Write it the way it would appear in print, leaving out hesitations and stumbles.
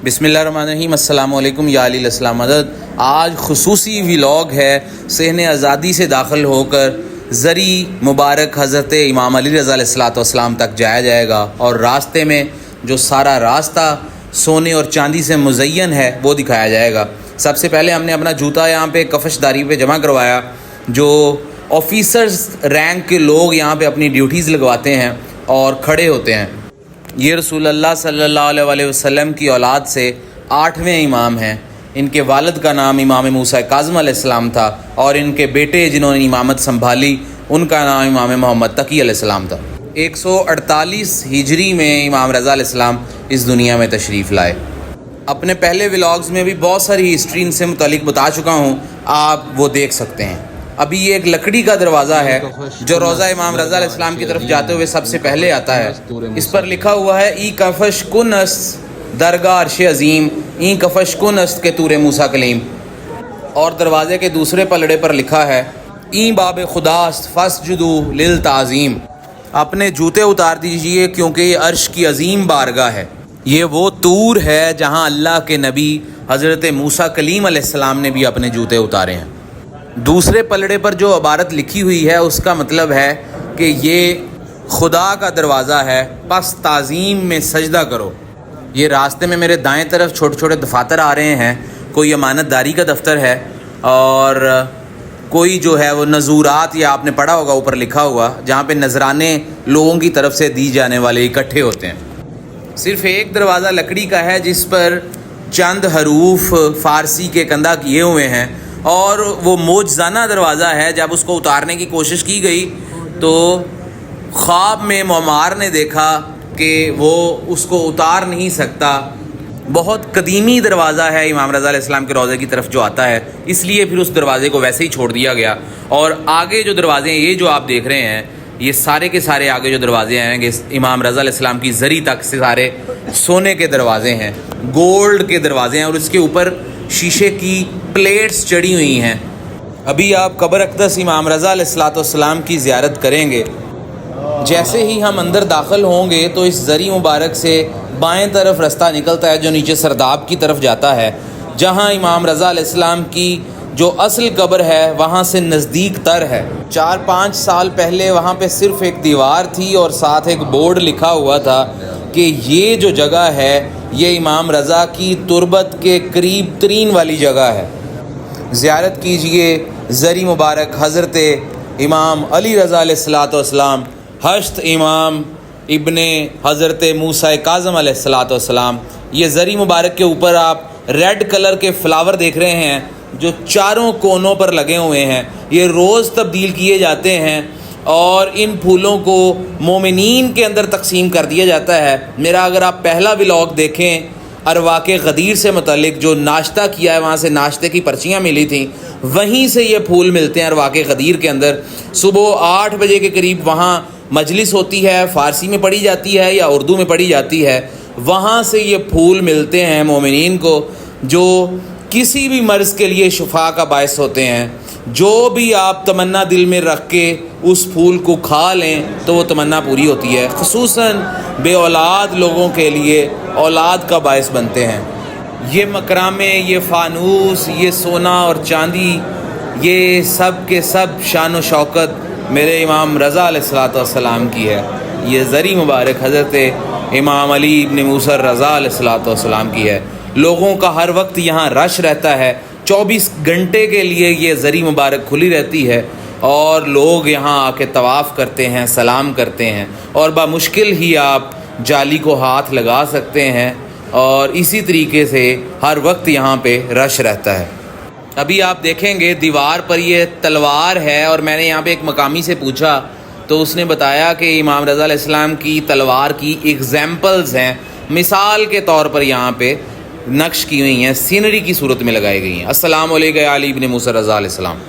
बिस्मिल्लाहिर्रहमानिर्रहीम। अस्सलाम वालेकुम या अली अस्सलाम मदद। आज खसूसी व्लॉग है। सहन आज़ादी से दाखिल होकर ज़री मुबारक हज़रत इमाम अली रज़ा अलैहिस्सलाम तक जाया जाएगा और रास्ते में जो सारा रास्ता सोने और चांदी से मुज़य्यन है वो दिखाया जाएगा। सबसे पहले हमने अपना जूता यहाँ पे कफ़शदारी पे जमा करवाया। जो ऑफिसर्स रैंक के लोग यहाँ पे अपनी ड्यूटीज़ लगवाते हैं और खड़े होते हैं। ये रसूलुल्लाह सल्लल्लाहु अलैहि वसल्लम की औलाद से 8वें इमाम हैं। इनके वालिद का नाम इमाम मूसा काज़िम अलैहिस्सलाम था और इनके बेटे जिन्होंने इमामत संभाली उनका नाम इमाम मोहम्मद तकी अलैहिस्सलाम था। 148 हिजरी में इमाम रज़ा अलैहिस्सलाम इस दुनिया में तशरीफ़ लाए। अपने पहले व्लॉग्स में भी बहुत सारी हिस्ट्री इनसे मुतालिक बता चुका हूँ, आप वो देख सकते हैं। अभी ये एक लकड़ी का दरवाज़ा है जो रोज़ा इमाम रज़ा अलैहिस्सलाम की तरफ जाते हुए सबसे पहले आता है। इस पर लिखा हुआ है ई कफ़श कुन अस्त दरगाह अर्श अज़ीम, ई कफ़श कुन अस्त के तूरे मूसा कलीम। और दरवाज़े के दूसरे पलड़े पर लिखा है ई बाब खुदास्त फस्जुदू लिल ताज़ीम। अपने जूते उतार दीजिए क्योंकि ये अर्श की अजीम बारगाह है। ये वो तूर है जहाँ अल्लाह के नबी हज़रत मूसा कलीम अलैहिस्सलाम ने भी अपने जूते उतारे हैं। दूसरे पलड़े पर जो इबारत लिखी हुई है उसका मतलब है कि ये खुदा का दरवाज़ा है, बस ताज़ीम में सजदा करो। ये रास्ते में मेरे दाएं तरफ छोटे छोटे दफातर आ रहे हैं। कोई अमानतदारी का दफ्तर है और कोई जो है वो नज़ूरात, या आपने पढ़ा होगा ऊपर लिखा हुआ, जहाँ पे नजराने लोगों की तरफ से दी जाने वाले इकट्ठे होते हैं। सिर्फ़ एक दरवाज़ा लकड़ी का है जिस पर चंद हरूफ फ़ारसी के कंधा किए हुए हैं और वो मोजज़ाना दरवाज़ा है। जब उसको उतारने की कोशिश की गई तो ख्वाब में मोमार ने देखा कि वो उसको उतार नहीं सकता। बहुत कदीमी दरवाज़ा है इमाम रज़ा अलैहिस्सलाम के रोज़े की तरफ जो आता है, इसलिए फिर उस दरवाज़े को वैसे ही छोड़ दिया गया। और आगे जो दरवाज़े हैं, ये जो आप देख रहे हैं, ये सारे के सारे आगे जो दरवाज़े हैं इमाम रज़ा अलैहिस्सलाम की ज़री तक से सारे सोने के दरवाज़े हैं, गोल्ड के दरवाज़े हैं और उसके ऊपर शीशे की प्लेट्स चढ़ी हुई हैं। अभी आप कब्र अक़दस इमाम रज़ा अलैहिस्सलाम की ज़ियारत करेंगे। जैसे ही हम अंदर दाखिल होंगे तो इस ज़री मुबारक से बाएं तरफ रास्ता निकलता है जो नीचे सरदाब की तरफ जाता है, जहां इमाम रज़ा अलैहिस्सलाम की जो असल कब्र है वहां से नज़दीक तर है। 4-5 साल पहले वहां पे सिर्फ एक दीवार थी और साथ एक बोर्ड लिखा हुआ था कि ये जो जगह है ये इमाम रज़ा की तुरबत के करीब तरीन वाली जगह है। ज़ियारत कीजिए ज़री मुबारक हज़रत इमाम अली रज़ा अलैहिस्सलाम, हश्त इमाम इब्ने हज़रत मूसा काज़िम अलैहिस्सलाम। ये ज़री मुबारक के ऊपर आप रेड कलर के फ्लावर देख रहे हैं जो चारों कोनों पर लगे हुए हैं। ये रोज़ तब्दील किए जाते हैं और इन फूलों को मोमिनीन के अंदर तकसीम कर दिया जाता है। मेरा अगर आप पहला व्लॉग देखें अरवाक़े गदीर से मुतल्लिक, जो नाश्ता किया है वहाँ से नाश्ते की पर्चियाँ मिली थी, वहीं से ये फूल मिलते हैं अरवाक़े गदीर के अंदर। सुबह 8 बजे के करीब वहाँ मजलिस होती है, फ़ारसी में पढ़ी जाती है या उर्दू में पढ़ी जाती है। वहाँ से ये फूल मिलते हैं मोमिनीन को जो किसी भी मर्ज़ के लिए शिफा का बायस होते हैं। जो भी आप तमन्ना दिल में रख के उस फूल को खा लें तो वो तमन्ना पूरी होती है। ख़ुसूसन बे औलाद लोगों के लिए औलाद का बायस बनते हैं। ये मकरामे, ये फ़ानूस, ये सोना और चांदी, ये सब के सब शान व शौकत मेरे इमाम रज़ा अलैहिस्सलाम की है। ये ज़री मुबारक हज़रत इमाम अली इब्ने मूसा रज़ा अलैहिस्सलाम की है। लोगों का हर वक्त यहाँ रश रहता है। 24 घंटे के लिए ये ज़री मुबारक खुली रहती है और लोग यहाँ आके तवाफ़ करते हैं, सलाम करते हैं और बामुश्किल ही आप जाली को हाथ लगा सकते हैं। और इसी तरीके से हर वक्त यहाँ पे रश रहता है। अभी आप देखेंगे दीवार पर ये तलवार है और मैंने यहाँ पे एक मकामी से पूछा तो उसने बताया कि इमाम रज़ा अलैहिस्सलाम की तलवार की एग्जाम्पल्स हैं, मिसाल के तौर पर यहाँ पे नक्श की हुई हैं, सीनरी की सूरत में लगाई गई हैं। अस्सलाम वालेकुम या अली इब्ने मूसा रज़ा अलैहिस्सलाम।